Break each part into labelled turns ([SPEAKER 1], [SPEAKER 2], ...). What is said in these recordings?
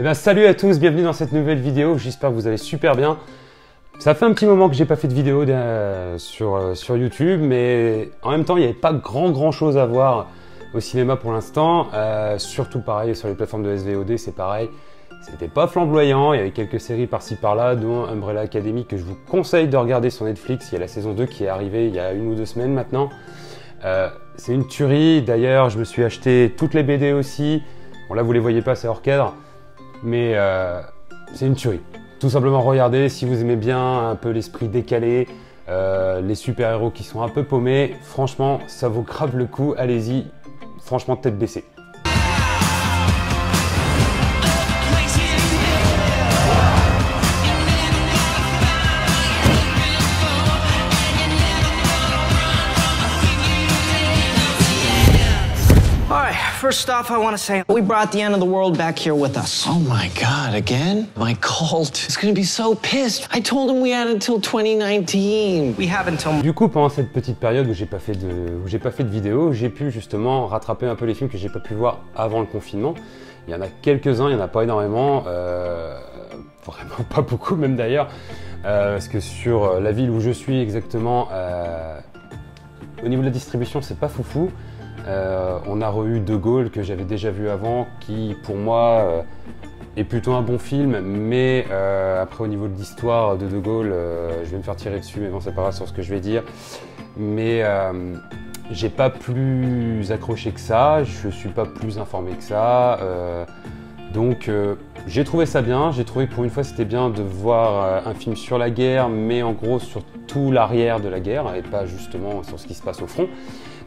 [SPEAKER 1] Eh bien salut à tous, bienvenue dans cette nouvelle vidéo, j'espère que vous allez super bien. Ça fait un petit moment que j'ai pas fait de vidéo sur YouTube, mais en même temps il n'y avait pas grand chose à voir au cinéma pour l'instant. Surtout pareil sur les plateformes de SVOD, c'est pareil. C'était pas flamboyant, il y avait quelques séries par-ci par-là, dont Umbrella Academy que je vous conseille de regarder sur Netflix. Il y a la saison 2 qui est arrivée il y a 1 ou 2 semaines maintenant. C'est une tuerie, d'ailleurs je me suis acheté toutes les BD aussi. Bon là vous les voyez pas, c'est hors cadre, mais c'est une tuerie. Tout simplement regardez, si vous aimez bien un peu l'esprit décalé, les super-héros qui sont un peu paumés, franchement ça vaut grave le coup, allez-y, franchement tête baissée.
[SPEAKER 2] First off, I want to say we brought the end of the world back here with us.
[SPEAKER 3] Oh my God, again? My cult is gonna be so pissed. I told him we had until 2019.
[SPEAKER 2] We have until...
[SPEAKER 1] Du coup, pendant cette petite période où j'ai pas fait de vidéo, j'ai pu justement rattraper un peu les films que j'ai pas pu voir avant le confinement. Il y en a quelques-uns, il y en a pas énormément, vraiment pas beaucoup même d'ailleurs, parce que sur la ville où je suis exactement, au niveau de la distribution, c'est pas foufou. On a re-eu De Gaulle que j'avais déjà vu avant, qui pour moi est plutôt un bon film, mais après au niveau de l'histoire de Gaulle, je vais me faire tirer dessus, mais bon c'est pas grave sur ce que je vais dire. Mais j'ai pas plus accroché que ça, je suis pas plus informé que ça, donc j'ai trouvé ça bien, j'ai trouvé que pour une fois c'était bien de voir un film sur la guerre, mais en gros sur tout l'arrière de la guerre, et pas justement sur ce qui se passe au front.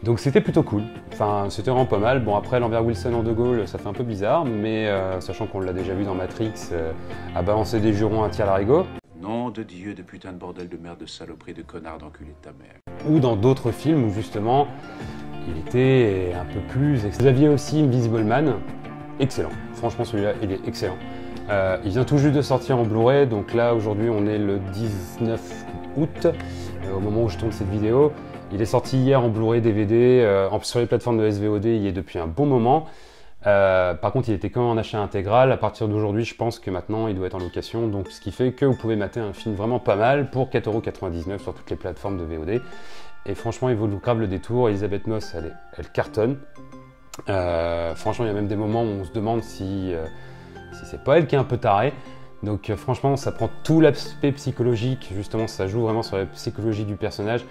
[SPEAKER 1] Donc c'était plutôt cool, enfin c'était vraiment pas mal. Bon après l'envers Wilson en De Gaulle ça fait un peu bizarre, mais sachant qu'on l'a déjà vu dans Matrix, à balancer des jurons à tir larigot.
[SPEAKER 4] Nom de Dieu, de putain de bordel de merde, de saloperie, de connard, d'enculé de ta mère.
[SPEAKER 1] Ou dans d'autres films où justement il était un peu plus... Vous aviez aussi Invisible Man, excellent, franchement celui-là il est excellent. Il vient tout juste de sortir en Blu-ray, donc là aujourd'hui on est le 19 août, au moment où je tourne cette vidéo. Il est sorti hier en Blu-ray, DVD, sur les plateformes de SVOD, il y est depuis un bon moment. Par contre, il était quand même en achat intégral. À partir d'aujourd'hui, je pense que maintenant, il doit être en location. Donc, ce qui fait que vous pouvez mater un film vraiment pas mal pour 4,99 € sur toutes les plateformes de VOD. Et franchement, il vaut grave le détour. Elisabeth Moss, elle cartonne. Franchement, il y a même des moments où on se demande si c'est pas elle qui est un peu tarée. Donc franchement, ça prend tout l'aspect psychologique. Justement, ça joue vraiment sur la psychologie du personnage.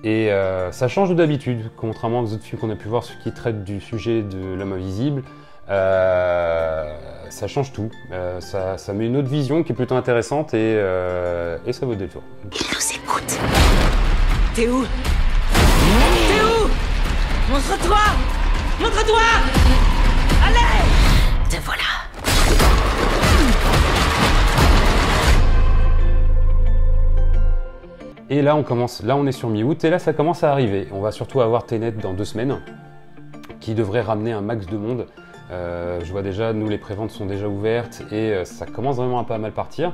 [SPEAKER 1] Et ça change d'habitude, contrairement aux autres films qu'on a pu voir qui traitent du sujet de l'homme invisible. Ça change tout, ça met une autre vision qui est plutôt intéressante et ça vaut le détour.
[SPEAKER 5] Il nous écoute. T'es où? T'es où? Montre-toi! Montre-toi! Allez! Te voilà.
[SPEAKER 1] Et là on est sur mi-août et là ça commence à arriver. On va surtout avoir Tenet dans 2 semaines, qui devrait ramener un max de monde. Je vois déjà, nous les préventes sont déjà ouvertes et ça commence vraiment à pas mal partir.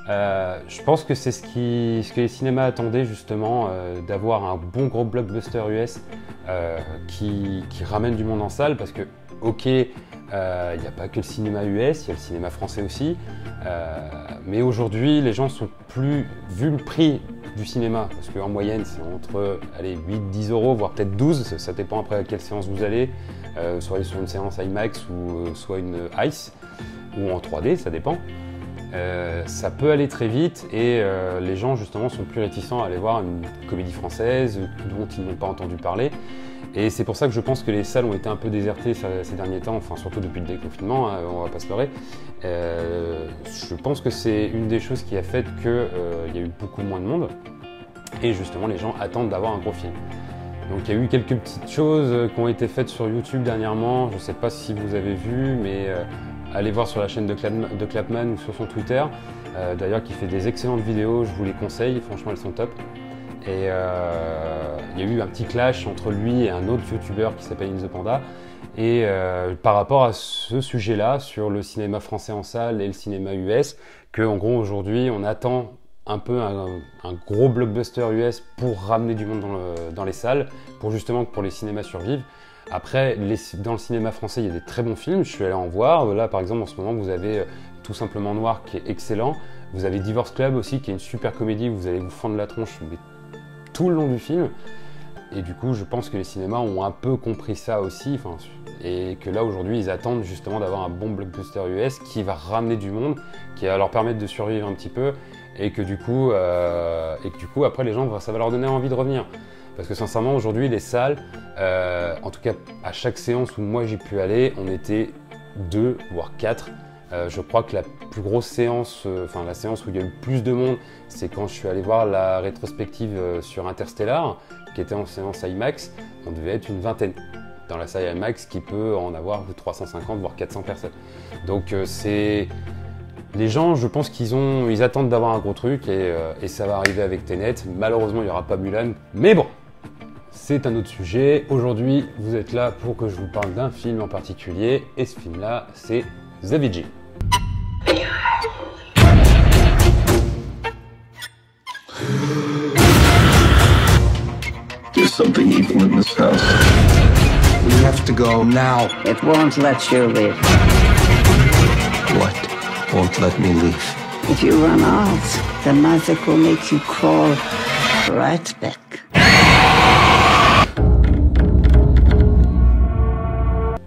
[SPEAKER 1] Je pense que c'est ce que les cinémas attendaient justement, d'avoir un bon gros blockbuster US qui ramène du monde en salle, parce que ok, il n'y a pas que le cinéma US, il y a le cinéma français aussi, mais aujourd'hui les gens sont plus, vu le prix du cinéma, parce qu'en moyenne c'est entre 8-10 €, voire peut-être 12, ça dépend après à quelle séance vous allez, soit sur une séance IMAX ou soit une ICE, ou en 3D, ça dépend. Ça peut aller très vite et les gens justement sont plus réticents à aller voir une comédie française dont ils n'ont pas entendu parler. Et c'est pour ça que je pense que les salles ont été un peu désertées ces derniers temps, enfin surtout depuis le déconfinement, on va pas se leurrer. Je pense que c'est une des choses qui a fait qu'il y a eu beaucoup moins de monde et justement les gens attendent d'avoir un gros film. Donc il y a eu quelques petites choses qui ont été faites sur YouTube dernièrement, je ne sais pas si vous avez vu, mais allez voir sur la chaîne de Clapman ou sur son Twitter, d'ailleurs qui fait des excellentes vidéos, je vous les conseille, franchement elles sont top. Et il y a eu un petit clash entre lui et un autre youtubeur qui s'appelle In The Panda. Et par rapport à ce sujet-là, sur le cinéma français en salle et le cinéma US, qu'en gros aujourd'hui on attend un peu un gros blockbuster US pour ramener du monde dans les salles, pour justement que pour les cinémas survivent. Après, dans le cinéma français, il y a des très bons films, je suis allé en voir. Là, par exemple, en ce moment, vous avez Tout simplement Noir qui est excellent. Vous avez Divorce Club aussi, qui est une super comédie où vous allez vous fendre la tronche mais tout le long du film. Et du coup, je pense que les cinémas ont un peu compris ça aussi. Et que là, aujourd'hui, ils attendent justement d'avoir un bon blockbuster US qui va ramener du monde, qui va leur permettre de survivre un petit peu. Et que du coup, après, les gens, ça va leur donner envie de revenir. Parce que sincèrement, aujourd'hui, les salles, en tout cas, à chaque séance où moi j'ai pu aller, on était 2, voire 4. Je crois que la plus grosse séance, la séance où il y a eu le plus de monde, c'est quand je suis allé voir la rétrospective sur Interstellar, qui était en séance IMAX. On devait être une vingtaine dans la salle IMAX, qui peut en avoir 350 voire 400 personnes. Donc les gens, je pense qu'ils attendent d'avoir un gros truc et ça va arriver avec Tenet. Malheureusement, il n'y aura pas Mulan, mais bon, c'est un autre sujet. Aujourd'hui, vous êtes là pour que je vous parle d'un film en particulier, et ce film-là, c'est The Vigil.
[SPEAKER 6] There's something evil in this house. We have to go now.
[SPEAKER 7] It won't let you leave.
[SPEAKER 6] What won't let me leave?
[SPEAKER 7] If you run out, the magic will make you crawl right back.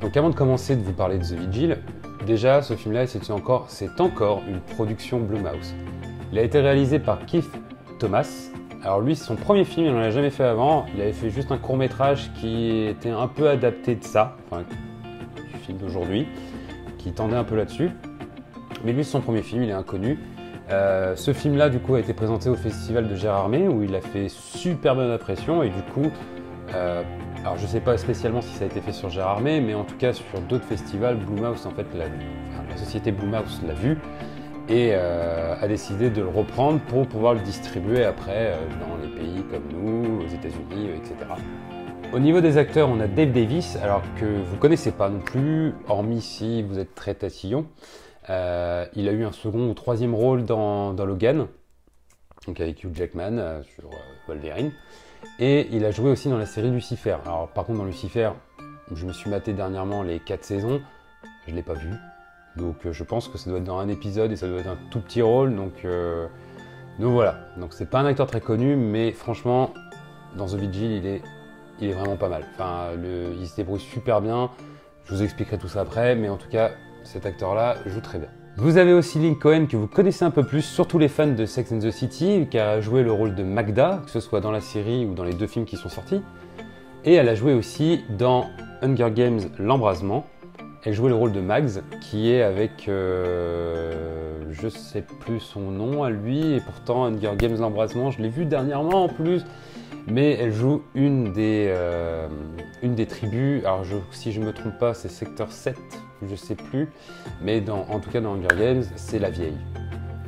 [SPEAKER 1] Donc avant de commencer de vous parler de The Vigil, déjà ce film-là c'est encore une production Blumhouse. Il a été réalisé par Keith Thomas. Alors lui, c'est son premier film, il n'en a jamais fait avant. Il avait fait juste un court-métrage qui était un peu adapté de ça, du film d'aujourd'hui, qui tendait un peu là-dessus. Mais lui, c'est son premier film, il est inconnu. Ce film-là, du coup, a été présenté au festival de Gérardmer, où il a fait super bonne impression, et du coup, alors je sais pas spécialement si ça a été fait sur Gérardmer, mais en tout cas sur d'autres festivals, Blumhouse, en fait, la société Blumhouse l'a vu, et a décidé de le reprendre pour pouvoir le distribuer après dans les pays comme nous, aux États-Unis, etc. Au niveau des acteurs, on a Dave Davis, alors que vous connaissez pas non plus, hormis si vous êtes très tatillon. Il a eu un second ou troisième rôle dans Logan, donc avec Hugh Jackman sur Wolverine, et il a joué aussi dans la série Lucifer. Alors par contre dans Lucifer, je me suis maté dernièrement les 4 saisons, je l'ai pas vu. Donc je pense que ça doit être dans un épisode et ça doit être un tout petit rôle, donc voilà. Donc c'est pas un acteur très connu, mais franchement, dans The Vigil, il est vraiment pas mal. Il se débrouille super bien, je vous expliquerai tout ça après, mais en tout cas, cet acteur-là joue très bien. Vous avez aussi Lynn Cohen, que vous connaissez un peu plus, surtout les fans de Sex and the City, qui a joué le rôle de Magda, que ce soit dans la série ou dans les 2 films qui sont sortis. Et elle a joué aussi dans Hunger Games, l'embrasement. Elle jouait le rôle de Mags, qui est avec, je sais plus son nom à lui, et pourtant Hunger Games l'embrasement, je l'ai vu dernièrement en plus, mais elle joue une des tribus, alors si je me trompe pas, c'est Secteur 7, je sais plus, mais en tout cas dans Hunger Games, c'est la vieille,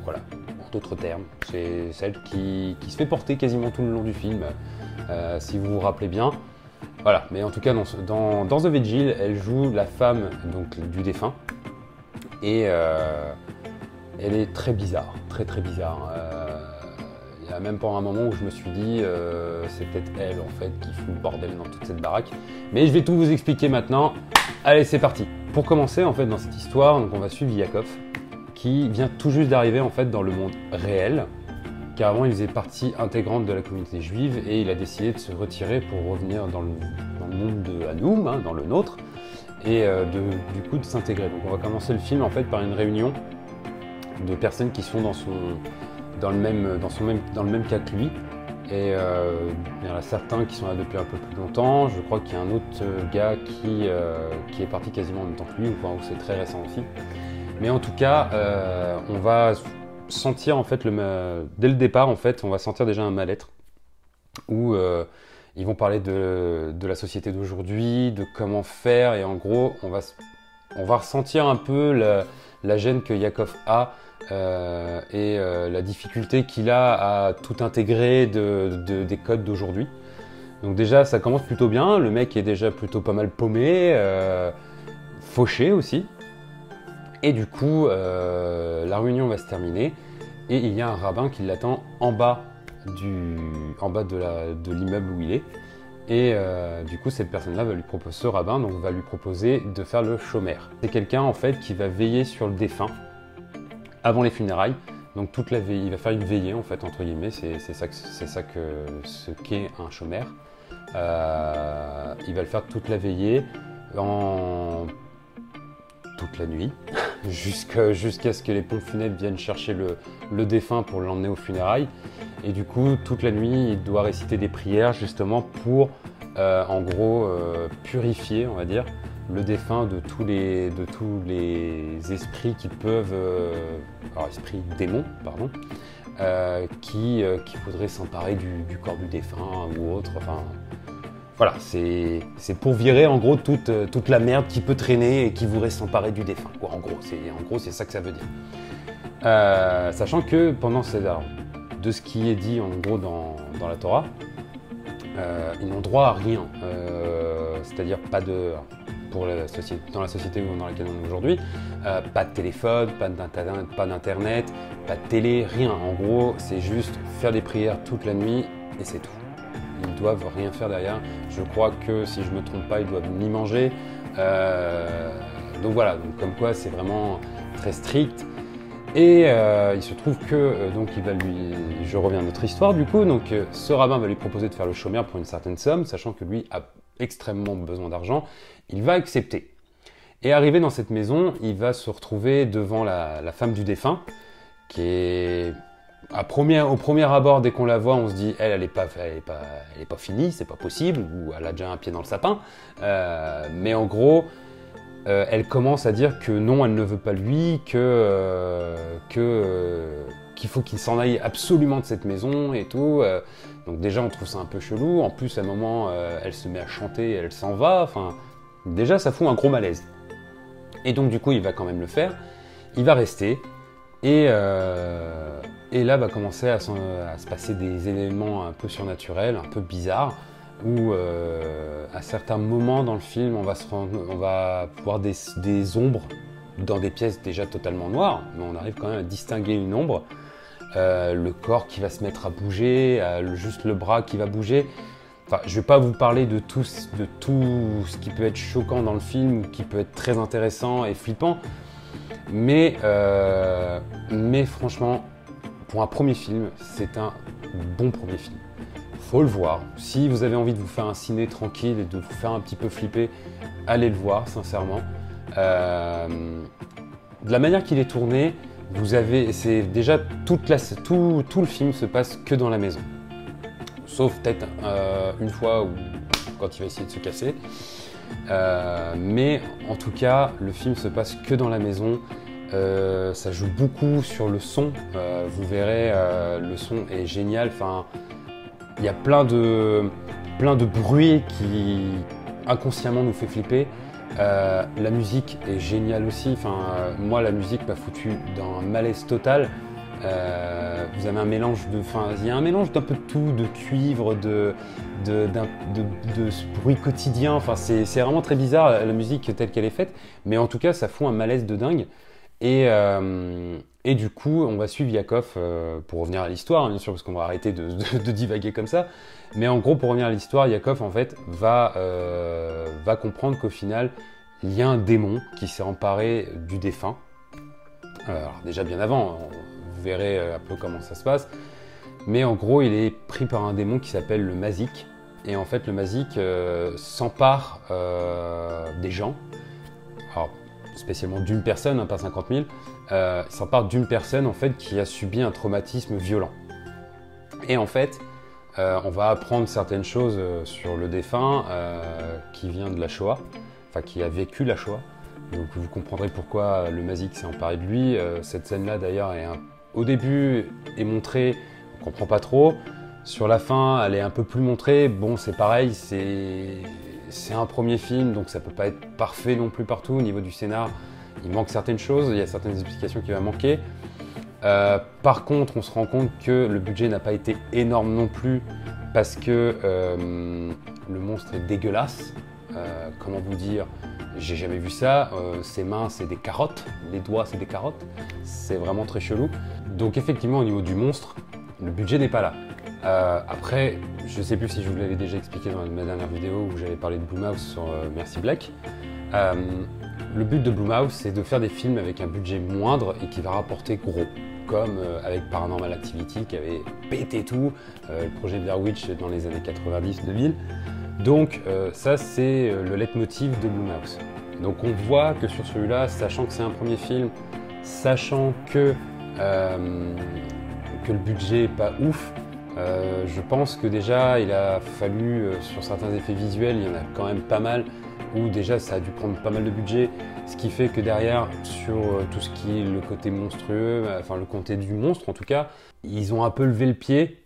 [SPEAKER 1] voilà, en d'autres termes, c'est celle qui se fait porter quasiment tout le long du film, si vous vous rappelez bien. Voilà, mais en tout cas dans The Vigil, elle joue la femme donc, du défunt, et elle est très bizarre, très bizarre. Il y a même pas un moment où je me suis dit c'est peut-être elle en fait qui fout le bordel dans toute cette baraque. Mais je vais tout vous expliquer maintenant. Allez, c'est parti. Pour commencer en fait dans cette histoire, donc on va suivre Yakov, qui vient tout juste d'arriver en fait dans le monde réel. Car avant il faisait partie intégrante de la communauté juive et il a décidé de se retirer pour revenir dans le monde de Hanoum, dans le nôtre, et du coup de s'intégrer. Donc on va commencer le film en fait par une réunion de personnes qui sont dans le même cas que lui. Et il y en a certains qui sont là depuis un peu plus longtemps. Je crois qu'il y a un autre gars qui est parti quasiment en même temps que lui, ou c'est très récent aussi. Mais en tout cas, on va sentir en fait dès le départ en fait, on va sentir déjà un mal-être où ils vont parler de la société d'aujourd'hui, de comment faire, et en gros on va ressentir un peu la gêne que Yakov a et la difficulté qu'il a à tout intégrer des codes d'aujourd'hui. Donc déjà ça commence plutôt bien, le mec est déjà plutôt pas mal paumé, fauché aussi. Et du coup, la réunion va se terminer et il y a un rabbin qui l'attend en bas de l'immeuble où il est. Et du coup, cette personne-là va lui proposer, ce rabbin, donc va lui proposer de faire le shomer. C'est quelqu'un en fait qui va veiller sur le défunt avant les funérailles. Donc toute la veille, il va faire une veillée en fait entre guillemets. C'est ça que ce qu'est un shomer. Il va le faire toute la veillée, toute la nuit, jusqu'à ce que les pompes funèbres viennent chercher le défunt pour l'emmener aux funérailles. Et du coup, toute la nuit, il doit réciter des prières justement pour, en gros, purifier, on va dire, le défunt de tous les esprits qui peuvent, alors esprits démons, pardon, qui voudraient s'emparer du corps du défunt ou autre. Enfin, voilà, c'est pour virer en gros toute la merde qui peut traîner et qui voudrait s'emparer du défunt. Quoi, en gros, c'est ça que ça veut dire. Sachant que pendant de ce qui est dit en gros dans la Torah, ils n'ont droit à rien. C'est-à-dire pas de, dans la société dans laquelle on est aujourd'hui, pas de téléphone, pas d'internet, pas de télé, rien. En gros, c'est juste faire des prières toute la nuit et c'est tout. Ils ne doivent rien faire derrière. Je crois que, si je ne me trompe pas, ils doivent ni manger. Donc voilà, donc comme quoi c'est vraiment très strict. Et il se trouve que, donc je reviens à notre histoire du coup, donc ce rabbin va lui proposer de faire le shomer pour une certaine somme, sachant que lui a extrêmement besoin d'argent. Il va accepter. Et arrivé dans cette maison, il va se retrouver devant la femme du défunt, qui est... au premier abord, dès qu'on la voit, on se dit elle est pas finie, c'est pas possible, ou elle a déjà un pied dans le sapin. Mais en gros, elle commence à dire que non, elle ne veut pas lui, qu'il faut qu'il s'en aille absolument de cette maison et tout. Donc déjà, on trouve ça un peu chelou. En plus, à un moment, elle se met à chanter, elle s'en va. Enfin, déjà, ça fout un gros malaise. Et donc, du coup, il va quand même le faire. Il va rester. Et là va commencer à se passer des événements un peu surnaturels, un peu bizarres, où à certains moments dans le film, on va voir des ombres dans des pièces déjà totalement noires, mais on arrive quand même à distinguer une ombre, le corps qui va se mettre à bouger, juste le bras qui va bouger. Enfin, je ne vais pas vous parler de tout ce qui peut être choquant dans le film, ou qui peut être très intéressant et flippant, mais franchement, pour un premier film, c'est un bon premier film. Faut le voir. Si vous avez envie de vous faire un ciné tranquille et de vous faire un petit peu flipper, allez le voir, sincèrement. De la manière qu'il est tourné, c'est déjà tout le film se passe que dans la maison. Sauf peut-être une fois quand il va essayer de se casser. Mais en tout cas, le film se passe que dans la maison. Ça joue beaucoup sur le son. Vous verrez, le son est génial. Enfin, il y a plein de bruits qui inconsciemment nous fait flipper. La musique est géniale aussi. Enfin, moi, la musique m'a foutu dans un malaise total. Vous avez un mélange il y a un mélange d'un peu de tout, de cuivre, de bruit quotidien. Enfin, c'est vraiment très bizarre la musique telle qu'elle est faite, mais en tout cas, ça fout un malaise de dingue. Et du coup, on va suivre Yakov pour revenir à l'histoire, hein, bien sûr, parce qu'on va arrêter de divaguer comme ça. Mais en gros, pour revenir à l'histoire, Yakov en fait va comprendre qu'au final, il y a un démon qui s'est emparé du défunt. Alors déjà bien avant. Vous verrez un peu comment ça se passe. Mais en gros, il est pris par un démon qui s'appelle le Mazik. Et en fait, le Mazik s'empare des gens. Alors, spécialement d'une personne, hein, pas 50 000. S'empare d'une personne en fait qui a subi un traumatisme violent. Et en fait, on va apprendre certaines choses sur le défunt qui vient de la Shoah, enfin qui a vécu la Shoah. Donc vous comprendrez pourquoi le Mazik s'est emparé de lui. Cette scène-là d'ailleurs au début est montrée, on comprend pas trop. Sur la fin, elle est un peu plus montrée. Bon, c'est pareil, c'est un premier film, donc ça peut pas être parfait non plus partout au niveau du scénar. Il manque certaines choses, il y a certaines explications qui vont manquer. Par contre, on se rend compte que le budget n'a pas été énorme non plus parce que le monstre est dégueulasse. Comment vous dire? J'ai jamais vu ça. Ses mains, c'est des carottes. Les doigts, c'est des carottes. C'est vraiment très chelou. Donc effectivement, au niveau du monstre, le budget n'est pas là. Après, je sais plus si je vous l'avais déjà expliqué dans ma dernière vidéo où j'avais parlé de Blumhouse sur Merci Black. Le but de Blumhouse, c'est de faire des films avec un budget moindre et qui va rapporter gros, comme avec Paranormal Activity qui avait pété tout, le projet Blair Witch dans les années 90-2000. Donc ça, c'est le leitmotiv de Blumhouse. Donc on voit que sur celui-là, sachant que c'est un premier film, sachant que le budget n'est pas ouf, je pense que déjà il a fallu, sur certains effets visuels, il y en a quand même pas mal, où déjà ça a dû prendre pas mal de budget, ce qui fait que derrière, sur tout ce qui est le côté monstrueux, enfin le côté du monstre en tout cas, ils ont un peu levé le pied.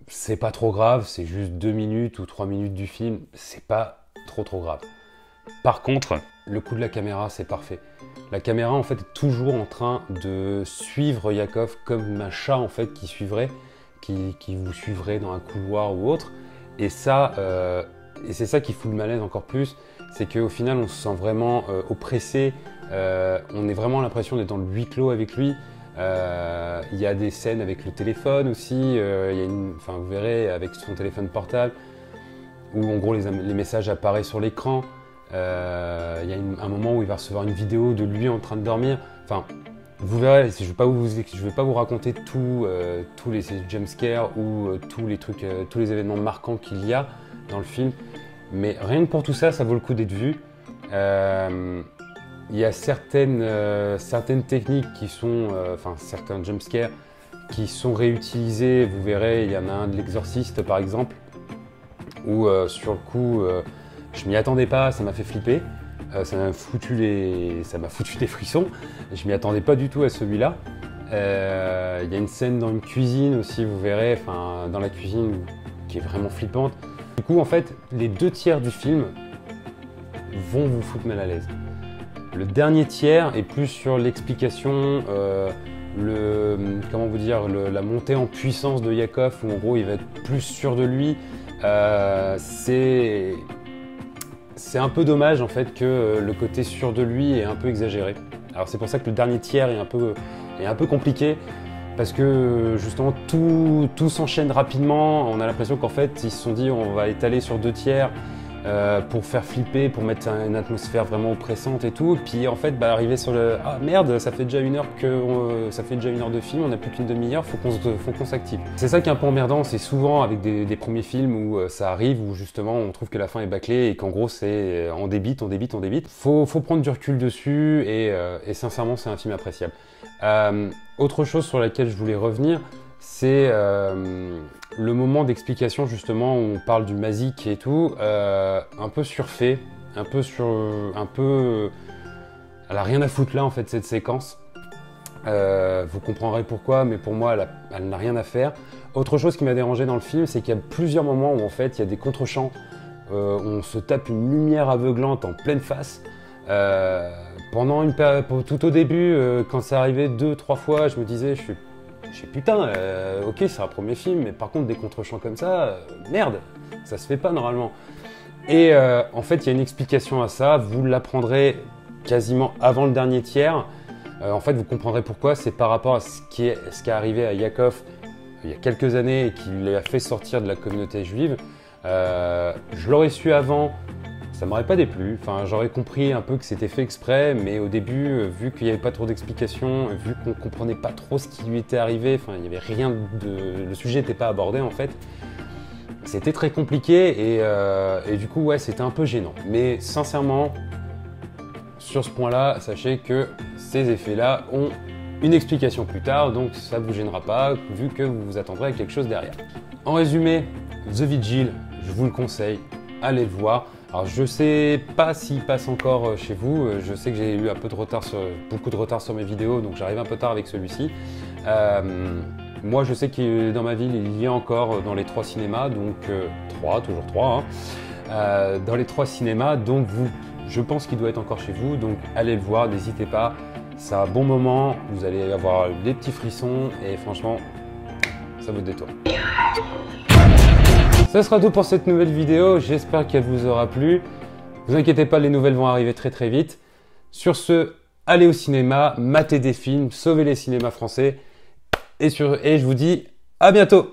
[SPEAKER 1] C'est pas trop grave, c'est juste 2 minutes ou 3 minutes du film, c'est pas trop grave. Par contre, le coup de la caméra, c'est parfait. La caméra en fait est toujours en train de suivre Yakov comme un chat en fait qui suivrait, qui vous suivrait dans un couloir ou autre. Et ça, et c'est ça qui fout le malaise encore plus, c'est qu'au final on se sent vraiment oppressé, on a vraiment l'impression d'être dans le huis clos avec lui. Il y a des scènes avec le téléphone aussi, il y a vous verrez avec son téléphone portable, où en gros les messages apparaissent sur l'écran. Il y a un moment où il va recevoir une vidéo de lui en train de dormir. Enfin, vous verrez, je ne vais pas vous raconter tous les jumpscares ou tous les événements marquants qu'il y a dans le film. Mais rien que pour tout ça, ça vaut le coup d'être vu. Il y a certaines techniques qui sont, certains jumpscares qui sont réutilisés. Vous verrez, il y en a un de l'Exorciste par exemple, où sur le coup, je m'y attendais pas, ça m'a fait flipper. Ça m'a foutu des frissons. Je m'y attendais pas du tout à celui-là. Il y a une scène dans une cuisine aussi, vous verrez, dans la cuisine qui est vraiment flippante. Du coup, en fait, les 2 tiers du film vont vous foutre mal à l'aise. Le dernier tiers est plus sur l'explication, la montée en puissance de Yakov, où en gros il va être plus sûr de lui. C'est un peu dommage en fait que le côté sûr de lui est un peu exagéré. Alors c'est pour ça que le dernier tiers est un peu compliqué, parce que justement tout s'enchaîne rapidement. On a l'impression qu'en fait ils se sont dit on va étaler sur 2 tiers pour faire flipper, pour mettre une atmosphère vraiment oppressante et tout. Puis en fait arriver sur le ah merde, ça fait déjà 1 heure de film, on n'a plus qu'une demi-heure, faut qu'on s'active. C'est ça qui est un peu emmerdant, c'est souvent avec des premiers films où ça arrive, où justement on trouve que la fin est bâclée et qu'en gros c'est on débite. Faut prendre du recul dessus et sincèrement c'est un film appréciable. Autre chose sur laquelle je voulais revenir, c'est le moment d'explication justement où on parle du Mazik et tout, un peu surfait, elle a rien à foutre là en fait cette séquence. Vous comprendrez pourquoi, mais pour moi elle n'a rien à faire. Autre chose qui m'a dérangé dans le film, c'est qu'il y a plusieurs moments où en fait il y a des contre-champs, on se tape une lumière aveuglante en pleine face. Tout au début, quand c'est arrivé 2-3 fois, je me disais, putain, ok, c'est un premier film, mais par contre des contre-champs comme ça, merde, ça se fait pas normalement. Et en fait, il y a une explication à ça, vous l'apprendrez quasiment avant le dernier tiers. En fait, vous comprendrez pourquoi, c'est par rapport à ce qui est arrivé à Yakov il y a quelques années et qui l'a fait sortir de la communauté juive. Je l'aurais su avant, ça m'aurait pas déplu. Enfin, j'aurais compris un peu que c'était fait exprès, mais au début, vu qu'il n'y avait pas trop d'explications, vu qu'on comprenait pas trop ce qui lui était arrivé, enfin, il y avait rien le sujet n'était pas abordé en fait. C'était très compliqué et du coup, ouais, c'était un peu gênant. Mais sincèrement, sur ce point-là, sachez que ces effets-là ont une explication plus tard, donc ça ne vous gênera pas, vu que vous vous attendrez à quelque chose derrière. En résumé, The Vigil, je vous le conseille, allez le voir. Alors je sais pas s'il passe encore chez vous, je sais que j'ai eu beaucoup de retard sur mes vidéos, donc j'arrive un peu tard avec celui-ci. Moi je sais que dans ma ville il y a encore dans les 3 cinémas, donc toujours 3, hein, dans les 3 cinémas, donc je pense qu'il doit être encore chez vous, donc allez le voir, n'hésitez pas, c'est un bon moment, vous allez avoir des petits frissons et franchement ça vaut le détour. Ce sera tout pour cette nouvelle vidéo, j'espère qu'elle vous aura plu. Ne vous inquiétez pas, les nouvelles vont arriver très vite. Sur ce, allez au cinéma, matez des films, sauvez les cinémas français. Et je vous dis à bientôt!